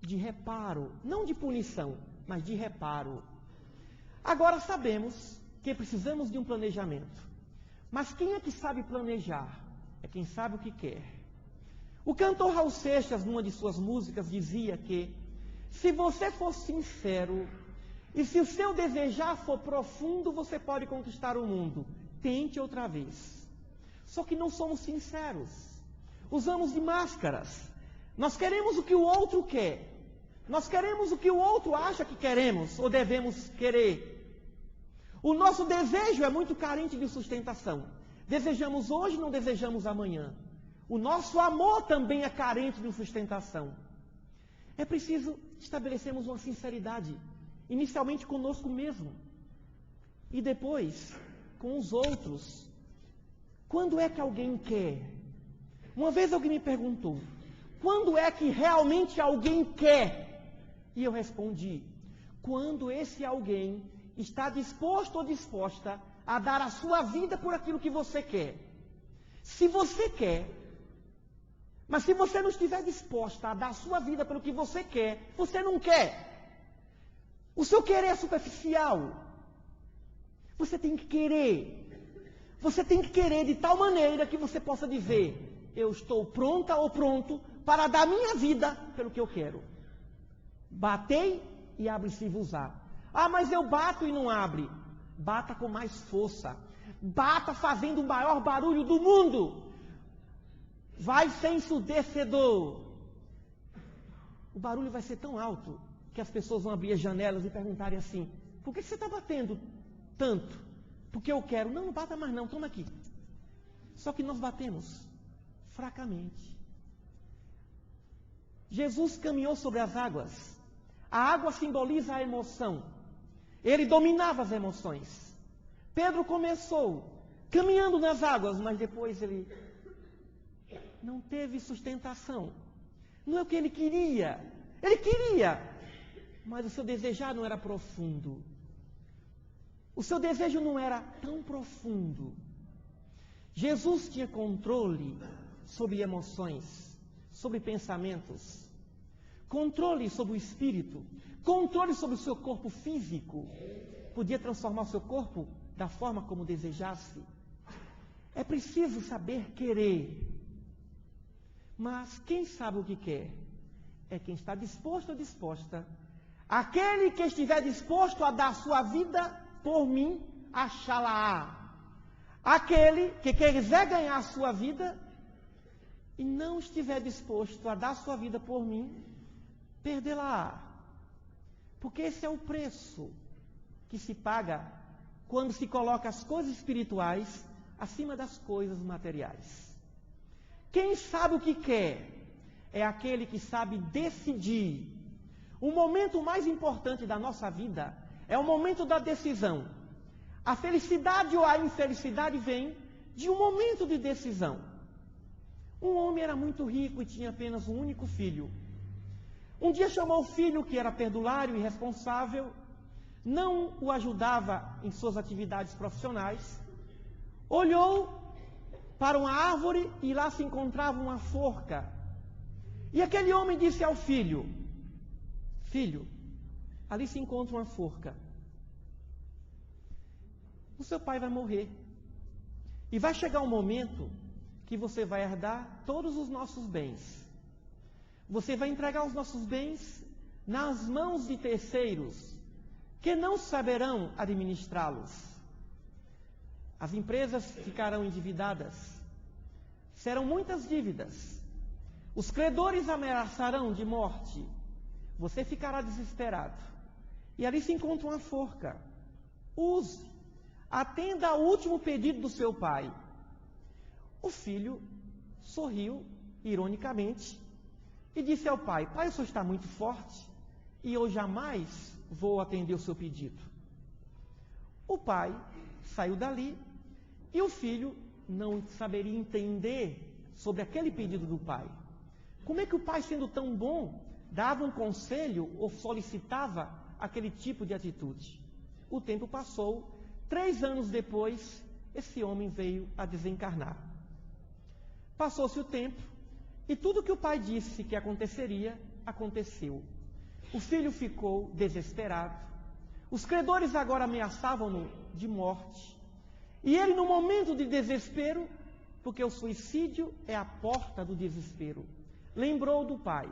de reparo. Não de punição, mas de reparo. Agora sabemos que precisamos de um planejamento. Mas quem é que sabe planejar? É quem sabe o que quer. O cantor Raul Seixas, numa de suas músicas, dizia que se você for sincero e se o seu desejar for profundo, você pode conquistar o mundo. Tente outra vez. Só que não somos sinceros. Usamos de máscaras. Nós queremos o que o outro quer. Nós queremos o que o outro acha que queremos ou devemos querer. O nosso desejo é muito carente de sustentação. Desejamos hoje, não desejamos amanhã. O nosso amor também é carente de sustentação. É preciso estabelecermos uma sinceridade, inicialmente conosco mesmo, e depois com os outros. Quando é que alguém quer? Uma vez alguém me perguntou, quando é que realmente alguém quer? E eu respondi, quando esse alguém está disposto ou disposta a dar a sua vida por aquilo que você quer. Se você quer, Mas se você não estiver disposta a dar a sua vida pelo que você quer, você não quer. O seu querer é superficial. Você tem que querer. Você tem que querer de tal maneira que você possa dizer: eu estou pronta ou pronto para dar minha vida pelo que eu quero. Batei e abre-se-vos-á. Ah, mas eu bato e não abre. Bata com mais força. Bata fazendo o maior barulho do mundo. Vai ser ensurdecedor. O barulho vai ser tão alto que as pessoas vão abrir as janelas e perguntarem assim: por que você está batendo tanto? Porque eu quero. Não, não bata mais não, toma aqui. Só que nós batemos fracamente. Jesus caminhou sobre as águas. A água simboliza a emoção. Ele dominava as emoções. Pedro começou caminhando nas águas, mas depois ele não teve sustentação. Não é o que ele queria. Ele queria, mas o seu desejar não era profundo. O seu desejo não era tão profundo. Jesus tinha controle sobre emoções, sobre pensamentos, controle sobre o espírito, controle sobre o seu corpo físico. Podia transformar o seu corpo da forma como desejasse. É preciso saber querer. Mas quem sabe o que quer? É quem está disposto ou disposta. Aquele que estiver disposto a dar sua vida por mim, achá-la-á. Aquele que quiser ganhar a sua vida e não estiver disposto a dar sua vida por mim, perdê-la-á. Porque esse é o preço que se paga quando se coloca as coisas espirituais acima das coisas materiais. Quem sabe o que quer é aquele que sabe decidir. O momento mais importante da nossa vida é o momento da decisão. A felicidade ou a infelicidade vem de um momento de decisão. Um homem era muito rico e tinha apenas um único filho. Um dia chamou o filho, que era perdulário e irresponsável, não o ajudava em suas atividades profissionais, olhou para uma árvore e lá se encontrava uma forca. E aquele homem disse ao filho: filho, ali se encontra uma forca. O seu pai vai morrer. E vai chegar um momento que você vai herdar todos os nossos bens. Você vai entregar os nossos bens nas mãos de terceiros que não saberão administrá-los. As empresas ficarão endividadas. Serão muitas dívidas. Os credores ameaçarão de morte. Você ficará desesperado. E ali se encontra uma forca. Use. Atenda ao último pedido do seu pai. O filho sorriu, ironicamente, e disse ao pai: pai, o senhor está muito forte e eu jamais vou atender o seu pedido. O pai saiu dali e o filho não saberia entender sobre aquele pedido do pai. Como é que o pai, sendo tão bom, dava um conselho ou solicitava aquele tipo de atitude? O tempo passou. 3 anos depois, esse homem veio a desencarnar. Passou-se o tempo e tudo que o pai disse que aconteceria, aconteceu. O filho ficou desesperado. Os credores agora ameaçavam-no de morte. E ele, no momento de desespero, porque o suicídio é a porta do desespero, lembrou do pai.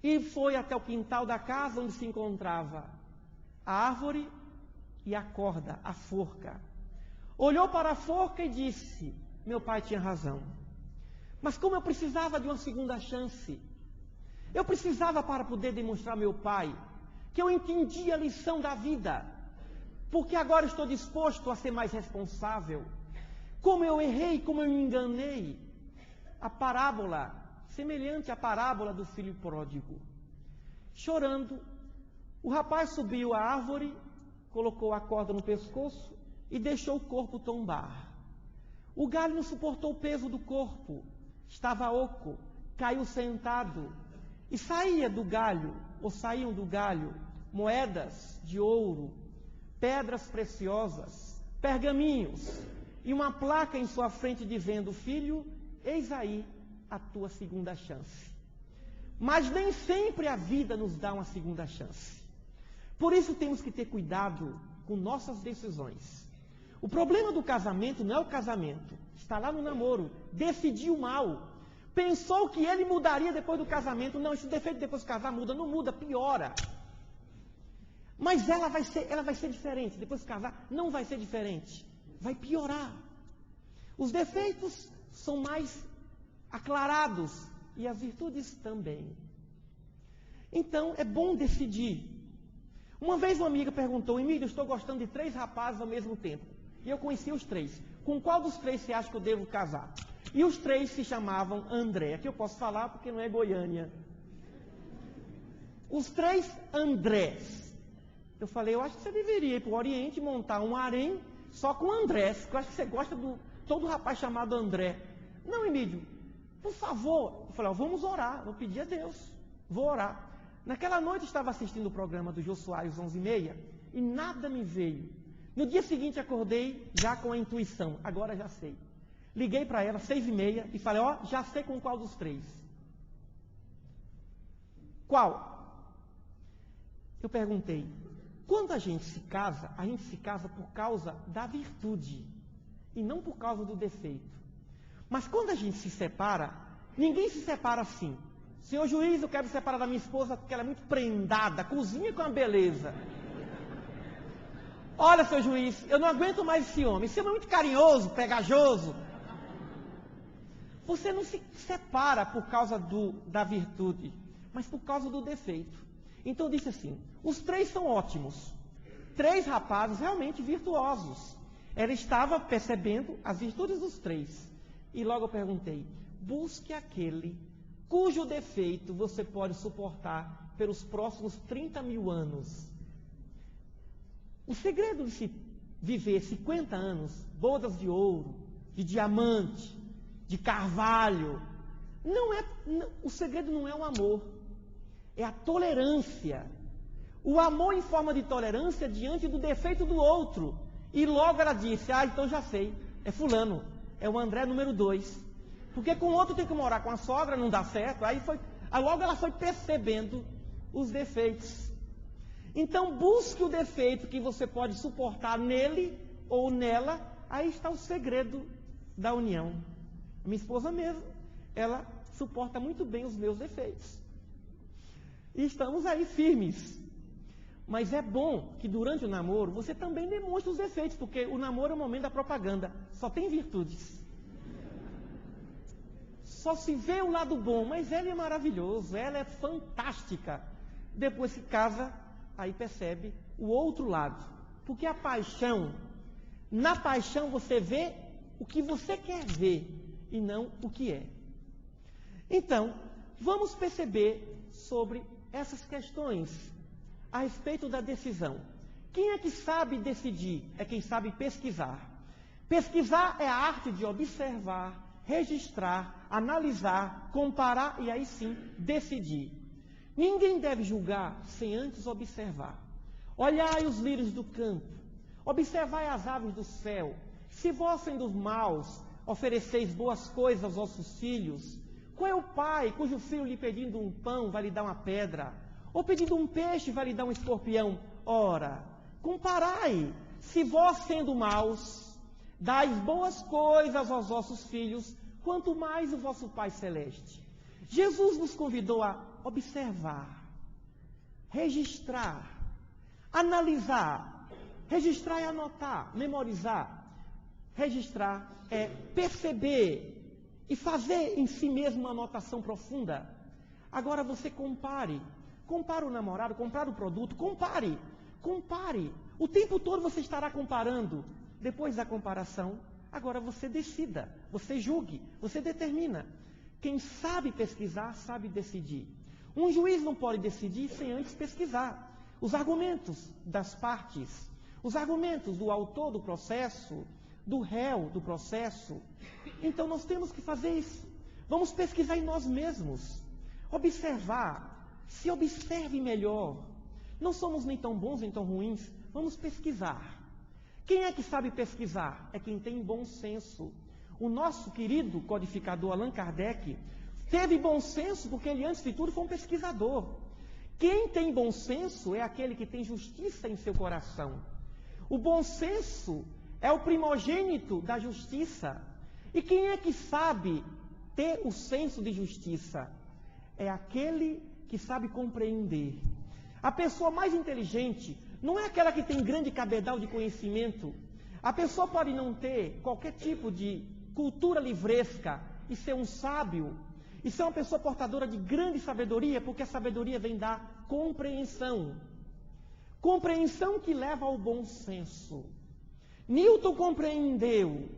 E foi até o quintal da casa onde se encontrava a árvore e a corda, a forca. Olhou para a forca e disse: meu pai tinha razão. Mas como eu precisava de uma segunda chance, eu precisava para poder demonstrar ao meu pai que eu entendi a lição da vida, porque agora estou disposto a ser mais responsável. Como eu errei, como eu me enganei. A parábola, semelhante à parábola do filho pródigo. Chorando, o rapaz subiu à árvore, colocou a corda no pescoço e deixou o corpo tombar. O galho não suportou o peso do corpo, estava oco, caiu sentado, e saía do galho, ou saíam do galho, moedas de ouro, pedras preciosas, pergaminhos, e uma placa em sua frente dizendo: filho, eis aí a tua segunda chance. Mas nem sempre a vida nos dá uma segunda chance. Por isso temos que ter cuidado com nossas decisões. O problema do casamento não é o casamento. Está lá no namoro. Decidiu mal. Pensou que ele mudaria depois do casamento. Não, esse defeito depois de casar muda. Não muda, piora. Mas ela vai ser diferente. Depois de casar, não vai ser diferente. Vai piorar. Os defeitos são mais aclarados. E as virtudes também. Então, é bom decidir. Uma vez uma amiga perguntou: Emílio, eu estou gostando de 3 rapazes ao mesmo tempo. E eu conheci os 3. Com qual dos 3 você acha que eu devo casar? E os 3 se chamavam André. Aqui eu posso falar porque não é Goiânia. Os 3 Andrés. Eu falei: eu acho que você deveria ir para o Oriente e montar um harém só com Andrés. Porque eu acho que você gosta de todo rapaz chamado André. Não, Emílio, por favor. Eu falei: vamos orar. Vou pedir a Deus. Vou orar. Naquela noite eu estava assistindo o programa do Jô Soares, 11h30, e nada me veio. No dia seguinte acordei já com a intuição. Agora já sei. Liguei para ela, 6h30, e falei: já sei com qual dos 3. Qual? Eu perguntei: quando a gente se casa por causa da virtude, e não por causa do defeito. Mas quando a gente se separa, ninguém se separa assim. Senhor juiz, eu quero separar da minha esposa porque ela é muito prendada, cozinha com a beleza. Olha, senhor juiz, eu não aguento mais esse homem. Esse homem é muito carinhoso, pegajoso. Você não se separa por causa da virtude, mas por causa do defeito. Então eu disse assim: os 3 são ótimos. 3 rapazes realmente virtuosos. Ela estava percebendo as virtudes dos 3. E logo eu perguntei: busque aquele cujo defeito você pode suportar pelos próximos 30 mil anos. O segredo de se viver 50 anos, bodas de ouro, de diamante, de carvalho, o segredo não é o amor, é a tolerância. O amor em forma de tolerância diante do defeito do outro. E logo ela disse: então já sei, é fulano, é o André número 2. Porque com o outro tem que morar com a sogra, não dá certo. Aí logo ela foi percebendo os defeitos. Então busque o defeito que você pode suportar nele ou nela. Aí está o segredo da união. Minha esposa mesmo, ela suporta muito bem os meus defeitos. E estamos aí firmes. Mas é bom que durante o namoro você também demonstre os defeitos, porque o namoro é o momento da propaganda. Só tem virtudes. Só se vê o lado bom, mas ele é maravilhoso, ela é fantástica. Depois se casa, aí percebe o outro lado. Porque a paixão, na paixão você vê o que você quer ver e não o que é. Então, vamos perceber sobre essas questões a respeito da decisão. Quem é que sabe decidir? É quem sabe pesquisar. Pesquisar é a arte de observar, registrar, analisar, comparar e aí sim decidir. Ninguém deve julgar sem antes observar. Olhai os lírios do campo, observai as aves do céu. Se vós, sendo maus, ofereceis boas coisas aos vossos filhos, qual é o pai cujo filho lhe pedindo um pão vai lhe dar uma pedra? Ou pedindo um peixe vai lhe dar um escorpião? Ora, comparai, se vós, sendo maus, dais boas coisas aos vossos filhos, quanto mais o vosso Pai Celeste. Jesus nos convidou a observar, registrar, analisar. Registrar é anotar, memorizar. Registrar é perceber e fazer em si mesmo uma anotação profunda. Agora você compare. Compare o namorado, compare o produto, compare. O tempo todo você estará comparando. Depois da comparação, agora você decida, você julgue, você determina. Quem sabe pesquisar, sabe decidir. Um juiz não pode decidir sem antes pesquisar os argumentos das partes, os argumentos do autor do processo, do réu do processo. Então nós temos que fazer isso. Vamos pesquisar em nós mesmos, observar, se observe melhor. Não somos nem tão bons nem tão ruins, vamos pesquisar. Quem é que sabe pesquisar? É quem tem bom senso. O nosso querido codificador Allan Kardec Teve bom senso porque ele, antes de tudo, foi um pesquisador. Quem tem bom senso é aquele que tem justiça em seu coração. O bom senso é o primogênito da justiça. E quem é que sabe ter o senso de justiça? É aquele que sabe compreender. A pessoa mais inteligente não é aquela que tem grande cabedal de conhecimento. A pessoa pode não ter qualquer tipo de cultura livresca e ser um sábio, e ser uma pessoa portadora de grande sabedoria, porque a sabedoria vem da compreensão. Compreensão que leva ao bom senso. Newton compreendeu.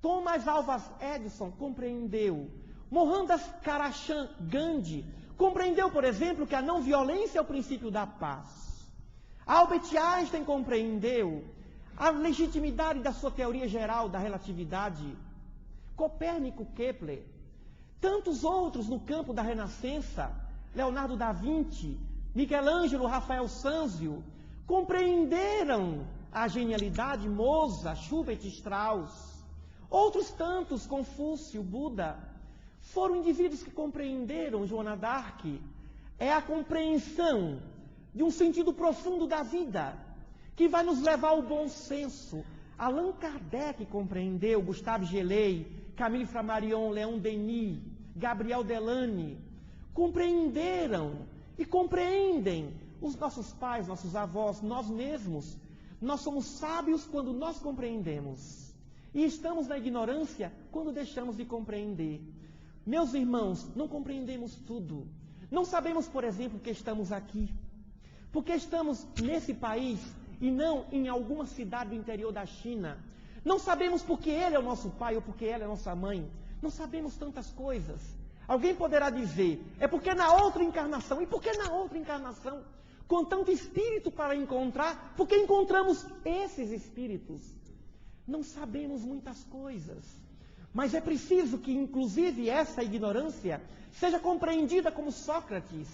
Thomas Alva Edison compreendeu. Mohandas Karachand Gandhi compreendeu, por exemplo, que a não violência é o princípio da paz. Albert Einstein compreendeu a legitimidade da sua teoria geral da relatividade. Copérnico, Kepler, tantos outros no campo da Renascença, Leonardo da Vinci, Michelangelo, Rafael Sanzio, compreenderam a genialidade, Mozart, Schubert, Strauss. Outros tantos, Confúcio, Buda, foram indivíduos que compreenderam Joana d'Arc. É a compreensão de um sentido profundo da vida, que vai nos levar ao bom senso. Allan Kardec compreendeu, Gustave Gelei, Camille Flammarion, Leon Denis, Gabriel Delany, compreenderam e compreendem os nossos pais, nossos avós, nós mesmos. Nós somos sábios quando nós compreendemos. E estamos na ignorância quando deixamos de compreender. Meus irmãos, não compreendemos tudo. Não sabemos, por exemplo, que estamos aqui. Porque estamos nesse país e não em alguma cidade do interior da China. Não sabemos porque ele é o nosso pai ou porque ela é a nossa mãe. Não sabemos tantas coisas. Alguém poderá dizer, é porque na outra encarnação. E por que na outra encarnação? Com tanto espírito para encontrar, porque encontramos esses espíritos. Não sabemos muitas coisas. Mas é preciso que, inclusive, essa ignorância seja compreendida como Sócrates.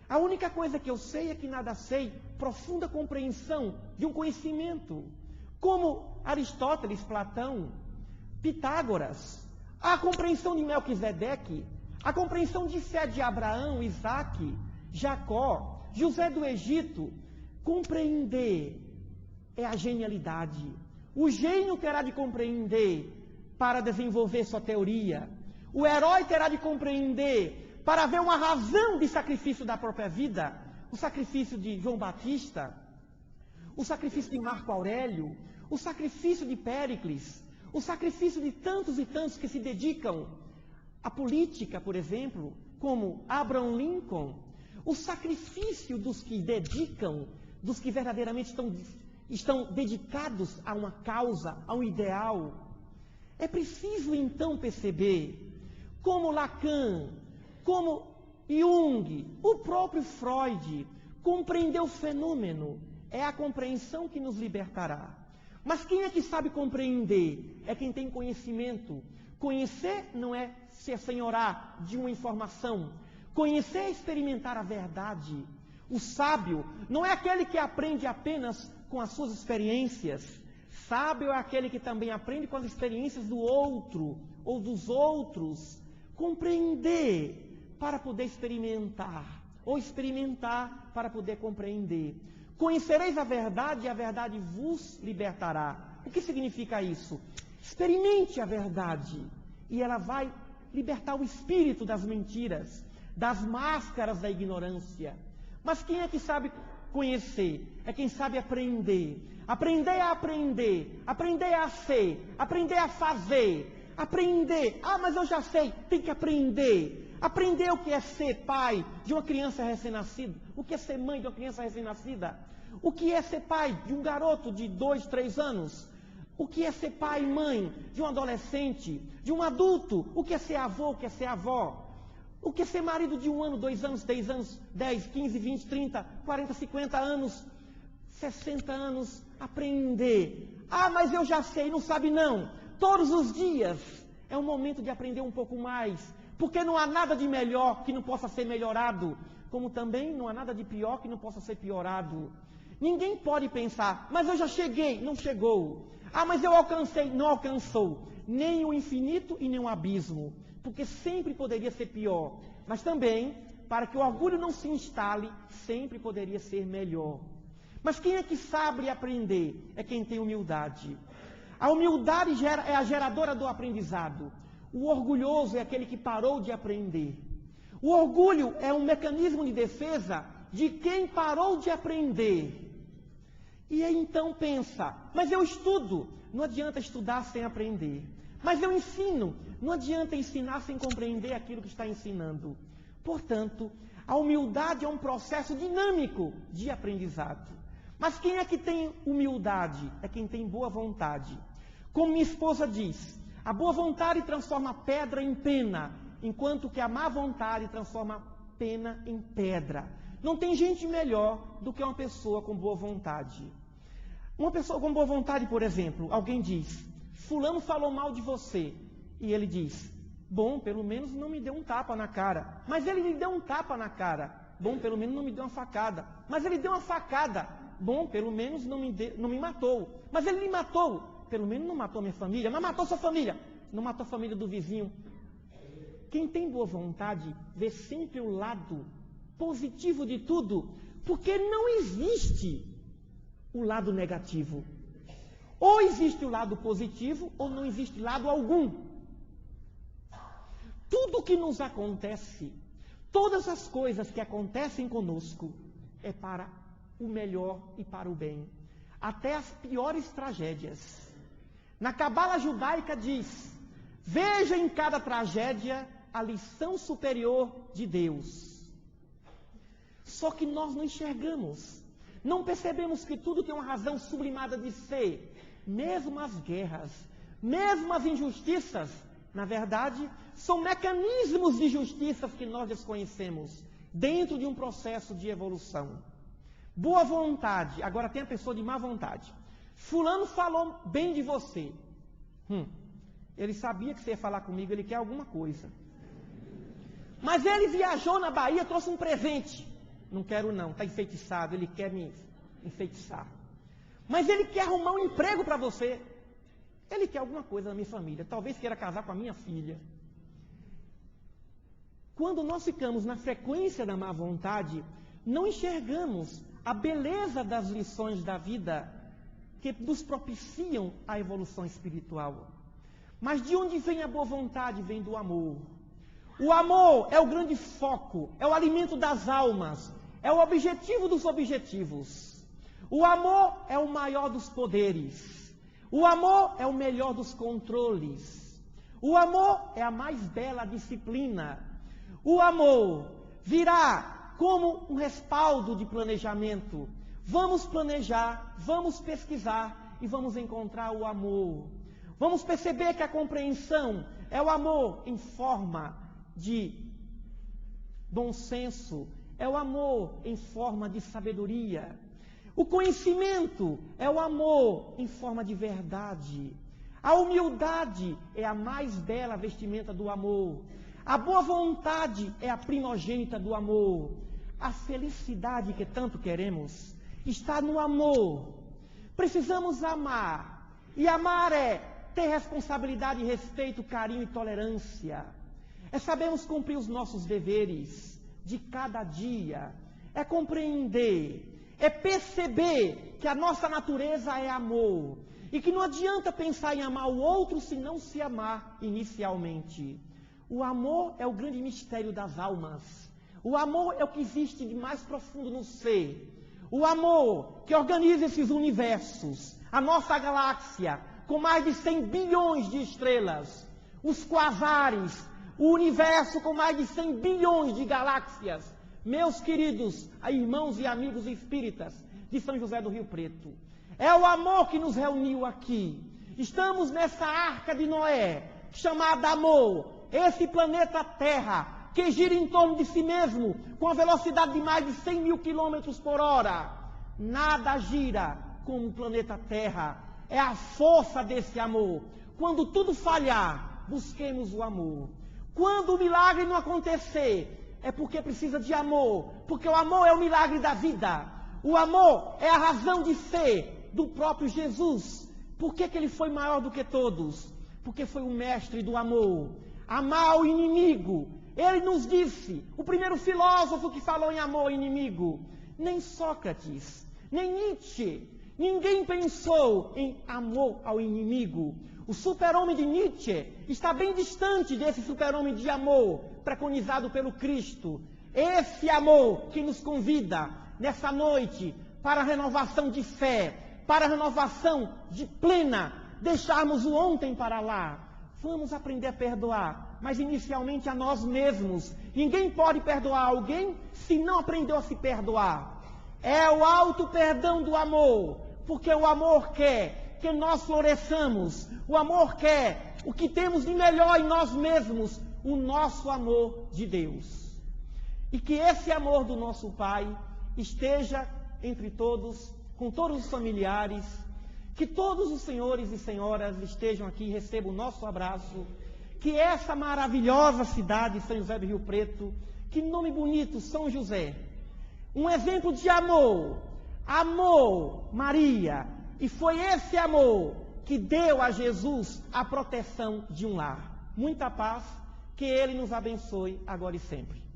A única coisa que eu sei é que nada sei, profunda compreensão de um conhecimento. Como Aristóteles, Platão, Pitágoras, a compreensão de Melquisedeque, a compreensão de fé de Abraão, Isaac, Jacó, José do Egito. Compreender é a genialidade. O gênio terá de compreender para desenvolver sua teoria. O herói terá de compreender para ver uma razão de sacrifício da própria vida. O sacrifício de João Batista, o sacrifício de Marco Aurélio, o sacrifício de Péricles, o sacrifício de tantos e tantos que se dedicam à política, por exemplo, como Abraham Lincoln, o sacrifício dos que dedicam, dos que verdadeiramente estão dedicados a uma causa, a um ideal. É preciso então perceber como Lacan, como Jung, o próprio Freud, compreendeu o fenômeno. É a compreensão que nos libertará. Mas quem é que sabe compreender? É quem tem conhecimento. Conhecer não é se assenhorar de uma informação. Conhecer é experimentar a verdade. O sábio não é aquele que aprende apenas com as suas experiências. Sábio é aquele que também aprende com as experiências do outro ou dos outros. Compreender para poder experimentar, ou experimentar para poder compreender. Conhecereis a verdade e a verdade vos libertará. O que significa isso? Experimente a verdade e ela vai libertar o espírito das mentiras, das máscaras da ignorância. Mas quem é que sabe conhecer? É quem sabe aprender. Aprender a aprender, aprender a ser, aprender a fazer, aprender. Ah, mas eu já sei, tem que aprender. Aprender o que é ser pai de uma criança recém-nascida, o que é ser mãe de uma criança recém-nascida, o que é ser pai de um garoto de 2, 3 anos, o que é ser pai e mãe de um adolescente, de um adulto, o que é ser avô, o que é ser avó, o que é ser marido de 1 ano, 2 anos, 3 anos, 10, 15, 20, 30, 40, 50 anos, 60 anos, aprender. Ah, mas eu já sei, não sabe não. Todos os dias é um momento de aprender um pouco mais, porque não há nada de melhor que não possa ser melhorado, como também não há nada de pior que não possa ser piorado. Ninguém pode pensar, mas eu já cheguei, não chegou. Ah, mas eu alcancei, não alcançou. Nem o infinito e nem o abismo. porque sempre poderia ser pior, mas também para que o orgulho não se instale, sempre poderia ser melhor. Mas quem é que sabe aprender? É quem tem humildade. A humildade é a geradora do aprendizado. O orgulhoso é aquele que parou de aprender. O orgulho é um mecanismo de defesa de quem parou de aprender. E aí então pensa, mas eu estudo, não adianta estudar sem aprender. Mas eu ensino, não adianta ensinar sem compreender aquilo que está ensinando. Portanto, a humildade é um processo dinâmico de aprendizado. Mas quem é que tem humildade? É quem tem boa vontade. Como minha esposa diz, a boa vontade transforma pedra em pena, enquanto que a má vontade transforma pena em pedra. Não tem gente melhor do que uma pessoa com boa vontade. Uma pessoa com boa vontade, por exemplo, alguém diz, fulano falou mal de você. E ele diz, bom, pelo menos não me deu um tapa na cara. Mas ele me deu um tapa na cara. Bom, pelo menos não me deu uma facada. Mas ele deu uma facada. Bom, pelo menos não me matou. Mas ele me matou. Pelo menos não matou a minha família. Mas matou sua família. Não matou a família do vizinho. Quem tem boa vontade vê sempre o lado positivo de tudo. Porque não existe o lado negativo. Ou existe o lado positivo, ou não existe lado algum. Tudo que nos acontece, todas as coisas que acontecem conosco, é para o melhor e para o bem. Até as piores tragédias. Na Cabala judaica diz, veja em cada tragédia a lição superior de Deus. Só que nós não enxergamos. Não percebemos que tudo tem uma razão sublimada de ser. Mesmo as guerras, mesmo as injustiças, na verdade, são mecanismos de justiças que nós desconhecemos, dentro de um processo de evolução. Boa vontade, agora tem a pessoa de má vontade. Fulano falou bem de você. Ele sabia que você ia falar comigo, ele quer alguma coisa. Mas ele viajou na Bahia, trouxe um presente. Não quero não, está enfeitiçado, ele quer me enfeitiçar. Mas ele quer arrumar um emprego para você. Ele quer alguma coisa na minha família, talvez queira casar com a minha filha. Quando nós ficamos na frequência da má vontade, não enxergamos a beleza das lições da vida que nos propiciam a evolução espiritual. Mas de onde vem a boa vontade? Vem do amor. O amor é o grande foco, é o alimento das almas, é o objetivo dos objetivos. O amor é o maior dos poderes. O amor é o melhor dos controles. O amor é a mais bela disciplina. O amor virá como um respaldo de planejamento. Vamos planejar, vamos pesquisar e vamos encontrar o amor. Vamos perceber que a compreensão é o amor em forma de bom senso, é o amor em forma de sabedoria. O conhecimento é o amor em forma de verdade. A humildade é a mais bela vestimenta do amor. A boa vontade é a primogênita do amor. A felicidade que tanto queremos está no amor. Precisamos amar. E amar é ter responsabilidade, respeito, carinho e tolerância. É sabermos cumprir os nossos deveres de cada dia. É compreender. É perceber que a nossa natureza é amor. E que não adianta pensar em amar o outro se não se amar inicialmente. O amor é o grande mistério das almas. O amor é o que existe de mais profundo no ser. O amor que organiza esses universos. A nossa galáxia, com mais de 100 bilhões de estrelas. Os quasares, o universo com mais de 100 bilhões de galáxias. Meus queridos irmãos e amigos espíritas de São José do Rio Preto, é o amor que nos reuniu aqui. Estamos nessa arca de Noé, chamada amor, esse planeta Terra, que gira em torno de si mesmo, com a velocidade de mais de 100 mil quilômetros por hora. Nada gira como o planeta Terra, é a força desse amor. Quando tudo falhar, busquemos o amor. Quando o milagre não acontecer, é porque precisa de amor, porque o amor é o milagre da vida. O amor é a razão de ser do próprio Jesus. Por que ele foi maior do que todos? Porque foi o mestre do amor. amar o inimigo. Ele nos disse, o primeiro filósofo que falou em amor ao inimigo, nem Sócrates, nem Nietzsche, ninguém pensou em amor ao inimigo. O super-homem de Nietzsche está bem distante desse super-homem de amor preconizado pelo Cristo. Esse amor que nos convida nessa noite para a renovação de fé, para a renovação de plena, deixarmos o ontem para lá. Vamos aprender a perdoar, mas inicialmente a nós mesmos. Ninguém pode perdoar alguém se não aprendeu a se perdoar. É o alto perdão do amor, porque o amor quer que nós floresçamos. O amor quer o que temos de melhor em nós mesmos, o nosso amor de Deus. E que esse amor do nosso Pai esteja entre todos, com todos os familiares, que todos os senhores e senhoras estejam aqui e recebam o nosso abraço, que essa maravilhosa cidade, São José do Rio Preto, que nome bonito, São José, um exemplo de amor, amou Maria, e foi esse amor que deu a Jesus a proteção de um lar. Muita paz, que Ele nos abençoe agora e sempre.